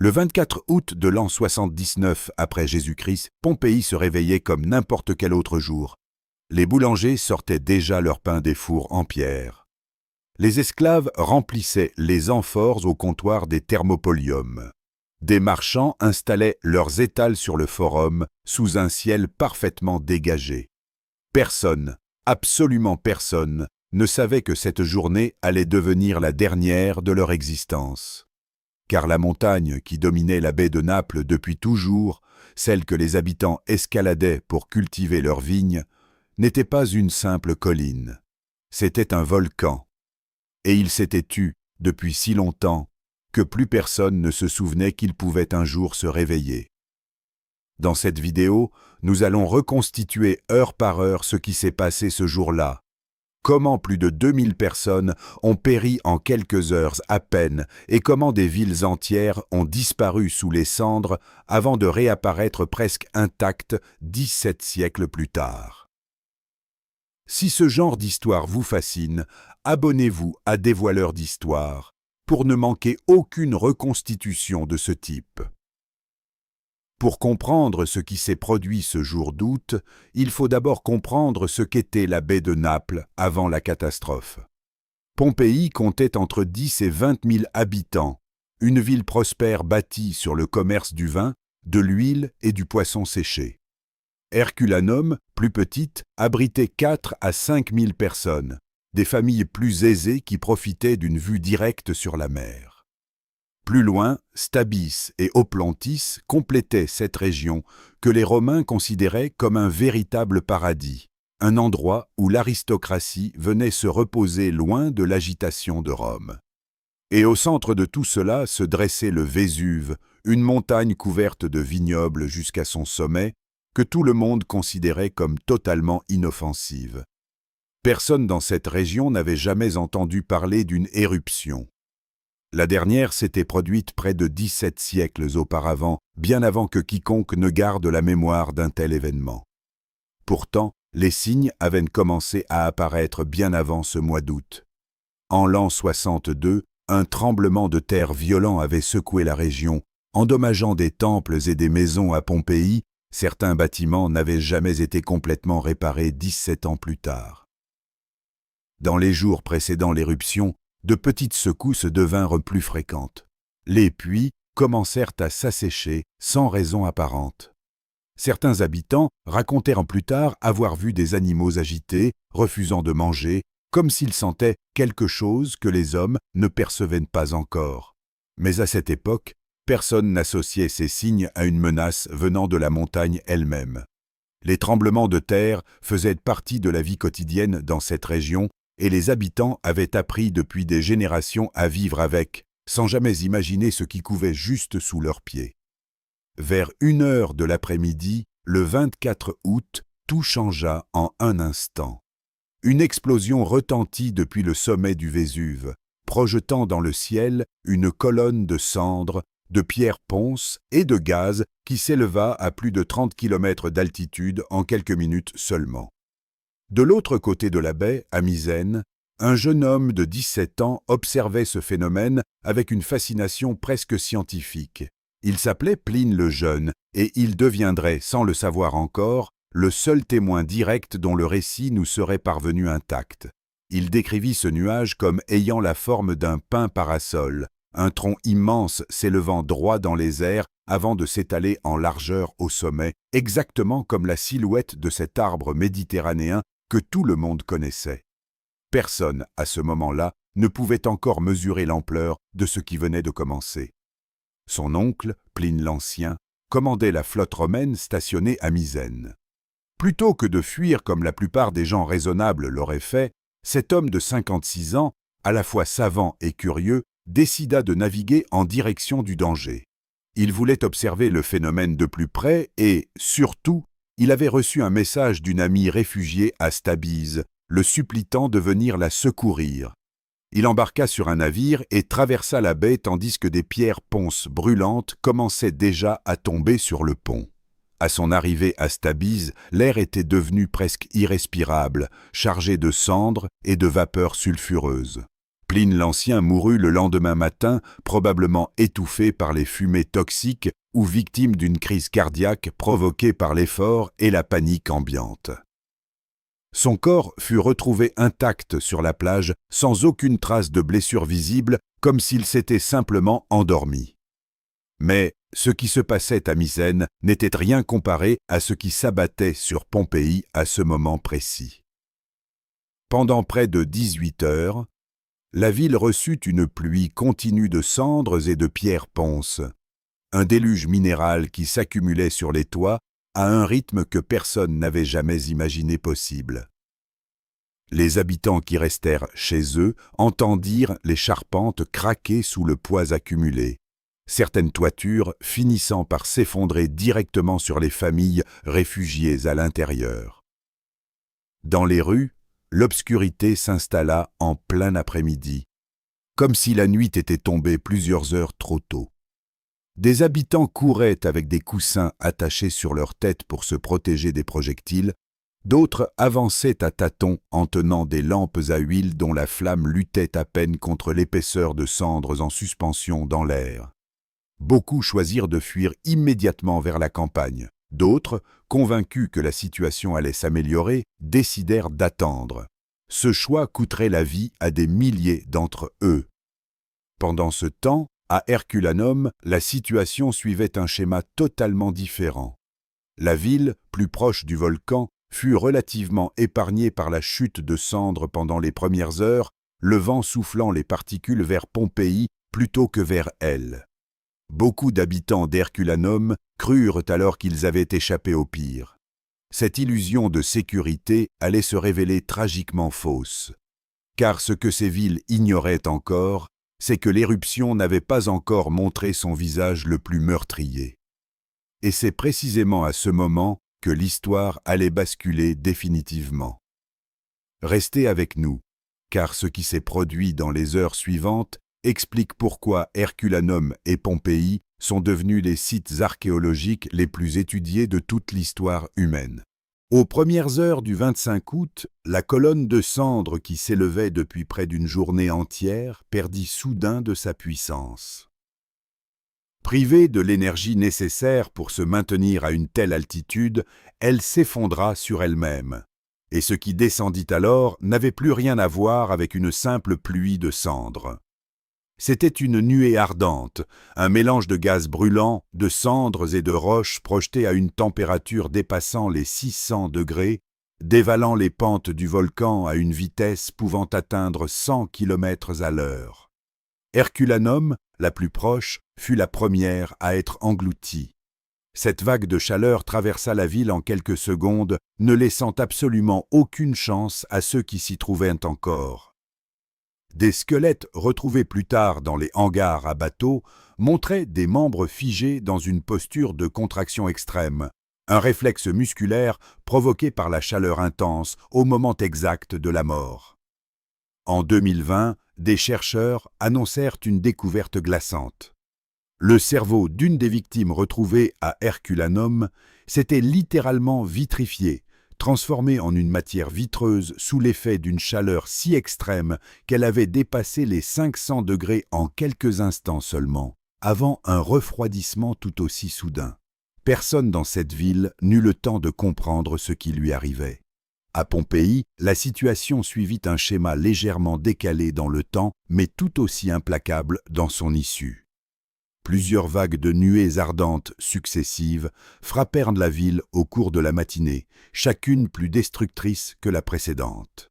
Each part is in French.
Le 24 août de l'an 79 après Jésus-Christ, Pompéi se réveillait comme n'importe quel autre jour. Les boulangers sortaient déjà leur pain des fours en pierre. Les esclaves remplissaient les amphores au comptoir des thermopoliums. Des marchands installaient leurs étals sur le forum sous un ciel parfaitement dégagé. Personne, absolument personne, ne savait que cette journée allait devenir la dernière de leur existence. Car la montagne qui dominait la baie de Naples depuis toujours, celle que les habitants escaladaient pour cultiver leurs vignes, n'était pas une simple colline. C'était un volcan. Et il s'était tu depuis si longtemps que plus personne ne se souvenait qu'il pouvait un jour se réveiller. Dans cette vidéo, nous allons reconstituer heure par heure ce qui s'est passé ce jour-là. Comment plus de 2000 personnes ont péri en quelques heures à peine et comment des villes entières ont disparu sous les cendres avant de réapparaître presque intactes 17 siècles plus tard. Si ce genre d'histoire vous fascine, abonnez-vous à Dévoileurs d'Histoire pour ne manquer aucune reconstitution de ce type. Pour comprendre ce qui s'est produit ce jour d'août, il faut d'abord comprendre ce qu'était la baie de Naples avant la catastrophe. Pompéi comptait entre 10 et 20 000 habitants, une ville prospère bâtie sur le commerce du vin, de l'huile et du poisson séché. Herculanum, plus petite, abritait 4 à 5 000 personnes, des familles plus aisées qui profitaient d'une vue directe sur la mer. Plus loin, Stabis et Oplontis complétaient cette région que les Romains considéraient comme un véritable paradis, un endroit où l'aristocratie venait se reposer loin de l'agitation de Rome. Et au centre de tout cela se dressait le Vésuve, une montagne couverte de vignobles jusqu'à son sommet, que tout le monde considérait comme totalement inoffensive. Personne dans cette région n'avait jamais entendu parler d'une éruption. La dernière s'était produite près de 17 siècles auparavant, bien avant que quiconque ne garde la mémoire d'un tel événement. Pourtant, les signes avaient commencé à apparaître bien avant ce mois d'août. En l'an 62, un tremblement de terre violent avait secoué la région, endommageant des temples et des maisons à Pompéi. Certains bâtiments n'avaient jamais été complètement réparés 17 ans plus tard. Dans les jours précédant l'éruption, de petites secousses devinrent plus fréquentes. Les puits commencèrent à s'assécher sans raison apparente. Certains habitants racontèrent plus tard avoir vu des animaux agités, refusant de manger, comme s'ils sentaient quelque chose que les hommes ne percevaient pas encore. Mais à cette époque, personne n'associait ces signes à une menace venant de la montagne elle-même. Les tremblements de terre faisaient partie de la vie quotidienne dans cette région, et les habitants avaient appris depuis des générations à vivre avec, sans jamais imaginer ce qui couvait juste sous leurs pieds. Vers 1h de l'après-midi, le 24 août, tout changea en un instant. Une explosion retentit depuis le sommet du Vésuve, projetant dans le ciel une colonne de cendres, de pierres ponces et de gaz qui s'éleva à plus de 30 km d'altitude en quelques minutes seulement. De l'autre côté de la baie, à Misène, un jeune homme de 17 ans observait ce phénomène avec une fascination presque scientifique. Il s'appelait Pline le Jeune, et il deviendrait, sans le savoir encore, le seul témoin direct dont le récit nous serait parvenu intact. Il décrivit ce nuage comme ayant la forme d'un pin parasol, un tronc immense s'élevant droit dans les airs avant de s'étaler en largeur au sommet, exactement comme la silhouette de cet arbre méditerranéen que tout le monde connaissait. Personne, à ce moment-là, ne pouvait encore mesurer l'ampleur de ce qui venait de commencer. Son oncle, Pline l'Ancien, commandait la flotte romaine stationnée à Misène. Plutôt que de fuir comme la plupart des gens raisonnables l'auraient fait, cet homme de 56 ans, à la fois savant et curieux, décida de naviguer en direction du danger. Il voulait observer le phénomène de plus près et, surtout, il avait reçu un message d'une amie réfugiée à Stabise, le suppliant de venir la secourir. Il embarqua sur un navire et traversa la baie tandis que des pierres ponces brûlantes commençaient déjà à tomber sur le pont. À son arrivée à Stabise, l'air était devenu presque irrespirable, chargé de cendres et de vapeurs sulfureuses. Pline l'Ancien mourut le lendemain matin, probablement étouffé par les fumées toxiques ou victime d'une crise cardiaque provoquée par l'effort et la panique ambiante. Son corps fut retrouvé intact sur la plage, sans aucune trace de blessure visible, comme s'il s'était simplement endormi. Mais ce qui se passait à Misène n'était rien comparé à ce qui s'abattait sur Pompéi à ce moment précis. Pendant près de 18 heures, la ville reçut une pluie continue de cendres et de pierres ponces, un déluge minéral qui s'accumulait sur les toits à un rythme que personne n'avait jamais imaginé possible. Les habitants qui restèrent chez eux entendirent les charpentes craquer sous le poids accumulé, certaines toitures finissant par s'effondrer directement sur les familles réfugiées à l'intérieur. Dans les rues, l'obscurité s'installa en plein après-midi, comme si la nuit était tombée plusieurs heures trop tôt. Des habitants couraient avec des coussins attachés sur leur tête pour se protéger des projectiles, d'autres avançaient à tâtons en tenant des lampes à huile dont la flamme luttait à peine contre l'épaisseur de cendres en suspension dans l'air. Beaucoup choisirent de fuir immédiatement vers la campagne. D'autres, convaincus que la situation allait s'améliorer, décidèrent d'attendre. Ce choix coûterait la vie à des milliers d'entre eux. Pendant ce temps, à Herculanum, la situation suivait un schéma totalement différent. La ville, plus proche du volcan, fut relativement épargnée par la chute de cendres pendant les premières heures, le vent soufflant les particules vers Pompéi plutôt que vers elle. Beaucoup d'habitants d'Herculanum crurent alors qu'ils avaient échappé au pire. Cette illusion de sécurité allait se révéler tragiquement fausse. Car ce que ces villes ignoraient encore, c'est que l'éruption n'avait pas encore montré son visage le plus meurtrier. Et c'est précisément à ce moment que l'histoire allait basculer définitivement. Restez avec nous, car ce qui s'est produit dans les heures suivantes explique pourquoi Herculanum et Pompéi sont devenus les sites archéologiques les plus étudiés de toute l'histoire humaine. Aux premières heures du 25 août, la colonne de cendres qui s'élevait depuis près d'une journée entière perdit soudain de sa puissance. Privée de l'énergie nécessaire pour se maintenir à une telle altitude, elle s'effondra sur elle-même. Et ce qui descendit alors n'avait plus rien à voir avec une simple pluie de cendres. C'était une nuée ardente, un mélange de gaz brûlants, de cendres et de roches projetées à une température dépassant les 600 degrés, dévalant les pentes du volcan à une vitesse pouvant atteindre 100 km à l'heure. Herculanum, la plus proche, fut la première à être engloutie. Cette vague de chaleur traversa la ville en quelques secondes, ne laissant absolument aucune chance à ceux qui s'y trouvaient encore. Des squelettes retrouvés plus tard dans les hangars à bateaux montraient des membres figés dans une posture de contraction extrême, un réflexe musculaire provoqué par la chaleur intense au moment exact de la mort. En 2020, des chercheurs annoncèrent une découverte glaçante. Le cerveau d'une des victimes retrouvées à Herculanum s'était littéralement vitrifié, transformée en une matière vitreuse sous l'effet d'une chaleur si extrême qu'elle avait dépassé les 500 degrés en quelques instants seulement, avant un refroidissement tout aussi soudain. Personne dans cette ville n'eut le temps de comprendre ce qui lui arrivait. À Pompéi, la situation suivit un schéma légèrement décalé dans le temps, mais tout aussi implacable dans son issue. Plusieurs vagues de nuées ardentes successives frappèrent la ville au cours de la matinée, chacune plus destructrice que la précédente.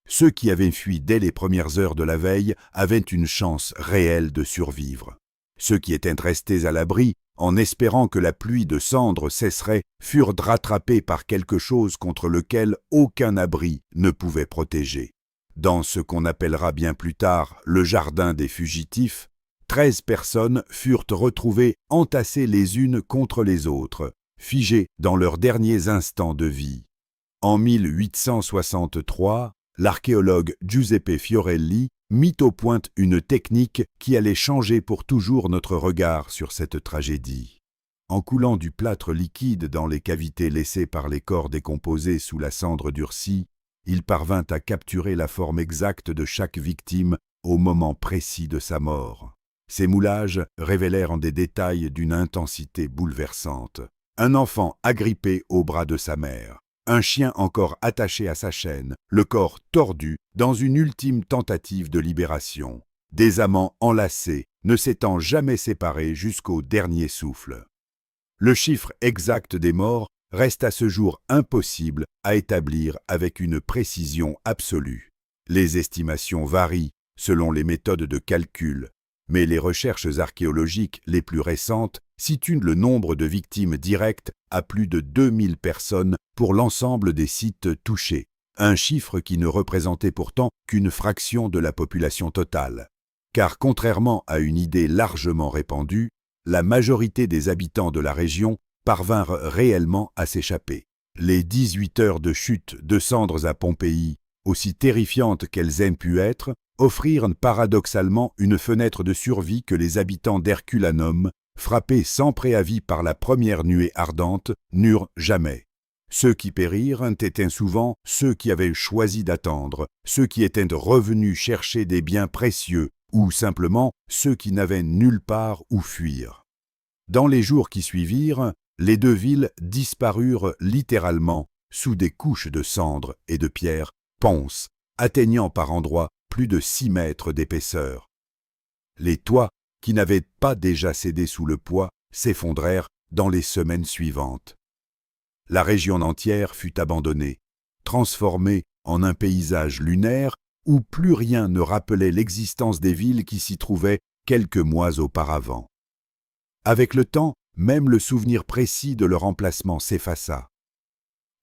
Ceux qui avaient fui dès les premières heures de la veille avaient une chance réelle de survivre. Ceux qui étaient restés à l'abri, en espérant que la pluie de cendres cesserait, furent rattrapés par quelque chose contre lequel aucun abri ne pouvait protéger. Dans ce qu'on appellera bien plus tard le jardin des fugitifs, 13 personnes furent retrouvées entassées les unes contre les autres, figées dans leurs derniers instants de vie. En 1863, l'archéologue Giuseppe Fiorelli mit au point une technique qui allait changer pour toujours notre regard sur cette tragédie. En coulant du plâtre liquide dans les cavités laissées par les corps décomposés sous la cendre durcie, il parvint à capturer la forme exacte de chaque victime au moment précis de sa mort. Ces moulages révélèrent en des détails d'une intensité bouleversante. Un enfant agrippé au bras de sa mère, un chien encore attaché à sa chaîne, le corps tordu dans une ultime tentative de libération, des amants enlacés, ne s'étant jamais séparés jusqu'au dernier souffle. Le chiffre exact des morts reste à ce jour impossible à établir avec une précision absolue. Les estimations varient selon les méthodes de calcul, mais les recherches archéologiques les plus récentes situent le nombre de victimes directes à plus de 2000 personnes pour l'ensemble des sites touchés, un chiffre qui ne représentait pourtant qu'une fraction de la population totale. Car contrairement à une idée largement répandue, la majorité des habitants de la région parvinrent réellement à s'échapper. Les 18 heures de chute de cendres à Pompéi, aussi terrifiantes qu'elles aient pu être, offrirent paradoxalement une fenêtre de survie que les habitants d'Herculanum, frappés sans préavis par la première nuée ardente, n'eurent jamais. Ceux qui périrent étaient souvent ceux qui avaient choisi d'attendre, ceux qui étaient revenus chercher des biens précieux, ou simplement ceux qui n'avaient nulle part où fuir. Dans les jours qui suivirent, les deux villes disparurent littéralement sous des couches de cendres et de pierres ponces, atteignant par endroits plus de 6 mètres d'épaisseur. Les toits, qui n'avaient pas déjà cédé sous le poids, s'effondrèrent dans les semaines suivantes. La région entière fut abandonnée, transformée en un paysage lunaire où plus rien ne rappelait l'existence des villes qui s'y trouvaient quelques mois auparavant. Avec le temps, même le souvenir précis de leur emplacement s'effaça.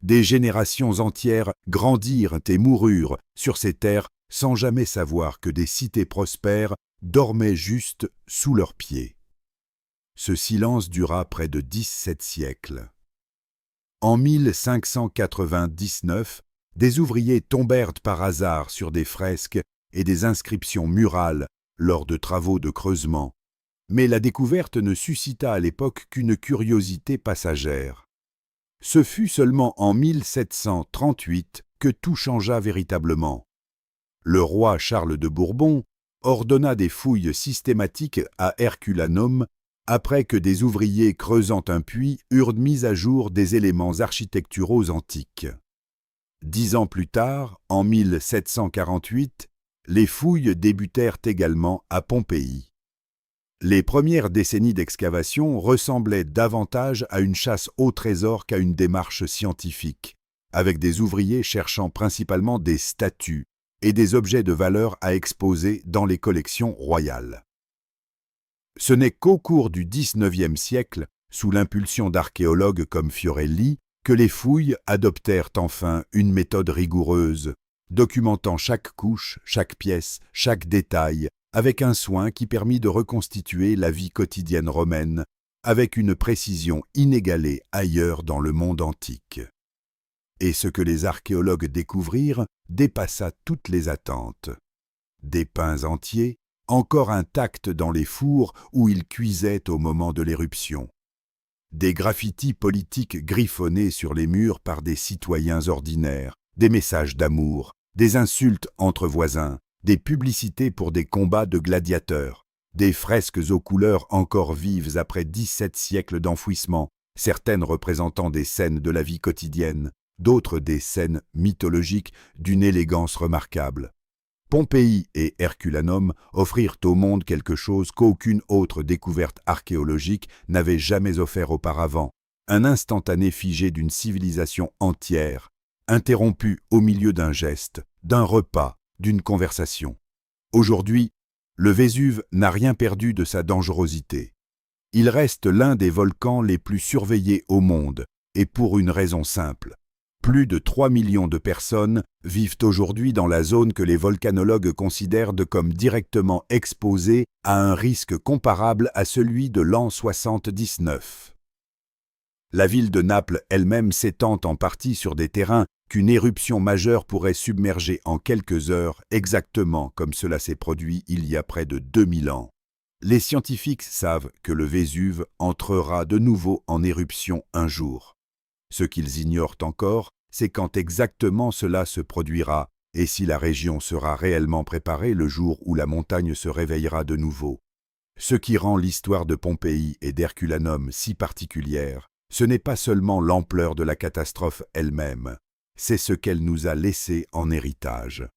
Des générations entières grandirent et moururent sur ces terres sans jamais savoir que des cités prospères dormaient juste sous leurs pieds. Ce silence dura près de 17 siècles. En 1599, des ouvriers tombèrent par hasard sur des fresques et des inscriptions murales lors de travaux de creusement, mais la découverte ne suscita à l'époque qu'une curiosité passagère. Ce fut seulement en 1738 que tout changea véritablement. Le roi Charles de Bourbon ordonna des fouilles systématiques à Herculanum après que des ouvriers creusant un puits eurent mis à jour des éléments architecturaux antiques. 10 ans plus tard, en 1748, les fouilles débutèrent également à Pompéi. Les premières décennies d'excavation ressemblaient davantage à une chasse au trésor qu'à une démarche scientifique, avec des ouvriers cherchant principalement des statues et des objets de valeur à exposer dans les collections royales. Ce n'est qu'au cours du XIXe siècle, sous l'impulsion d'archéologues comme Fiorelli, que les fouilles adoptèrent enfin une méthode rigoureuse, documentant chaque couche, chaque pièce, chaque détail, avec un soin qui permit de reconstituer la vie quotidienne romaine, avec une précision inégalée ailleurs dans le monde antique. Et ce que les archéologues découvrirent dépassa toutes les attentes. Des pains entiers, encore intacts dans les fours où ils cuisaient au moment de l'éruption. Des graffitis politiques griffonnés sur les murs par des citoyens ordinaires, des messages d'amour, des insultes entre voisins, des publicités pour des combats de gladiateurs, des fresques aux couleurs encore vives après 17 siècles d'enfouissement, certaines représentant des scènes de la vie quotidienne, d'autres des scènes mythologiques d'une élégance remarquable. Pompéi et Herculanum offrirent au monde quelque chose qu'aucune autre découverte archéologique n'avait jamais offert auparavant, un instantané figé d'une civilisation entière, interrompu au milieu d'un geste, d'un repas, d'une conversation. Aujourd'hui, le Vésuve n'a rien perdu de sa dangerosité. Il reste l'un des volcans les plus surveillés au monde, et pour une raison simple. Plus de 3 millions de personnes vivent aujourd'hui dans la zone que les volcanologues considèrent comme directement exposée à un risque comparable à celui de l'an 79. La ville de Naples elle-même s'étend en partie sur des terrains qu'une éruption majeure pourrait submerger en quelques heures, exactement comme cela s'est produit il y a près de 2000 ans. Les scientifiques savent que le Vésuve entrera de nouveau en éruption un jour. Ce qu'ils ignorent encore, c'est quand exactement cela se produira Et si la région sera réellement préparée le jour où la montagne se réveillera de nouveau? Ce qui rend l'histoire de Pompéi et d'Herculanum si particulière, ce n'est pas seulement l'ampleur de la catastrophe elle-même, c'est ce qu'elle nous a laissé en héritage.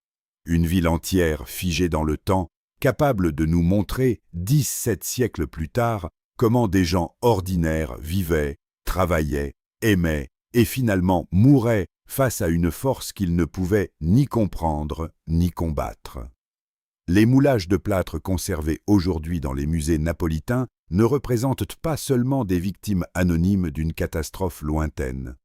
Une ville entière figée dans le temps, capable de nous montrer, 17 siècles plus tard, comment des gens ordinaires vivaient, travaillaient, aimaient et finalement mouraient face à une force qu'ils ne pouvaient ni comprendre ni combattre. Les moulages de plâtre conservés aujourd'hui dans les musées napolitains ne représentent pas seulement des victimes anonymes d'une catastrophe lointaine.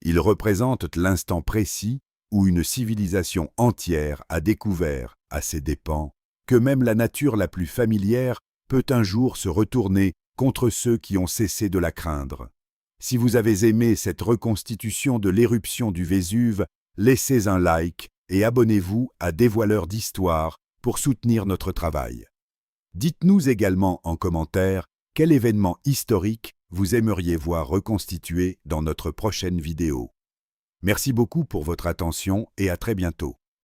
Ils représentent l'instant précis où une civilisation entière a découvert, à ses dépens, que même la nature la plus familière peut un jour se retourner contre ceux qui ont cessé de la craindre. Si vous avez aimé cette reconstitution de l'éruption du Vésuve, laissez un like et abonnez-vous à Dévoileurs d'Histoire pour soutenir notre travail. Dites-nous également en commentaire quel événement historique vous aimeriez voir reconstitué dans notre prochaine vidéo. Merci beaucoup pour votre attention et à très bientôt.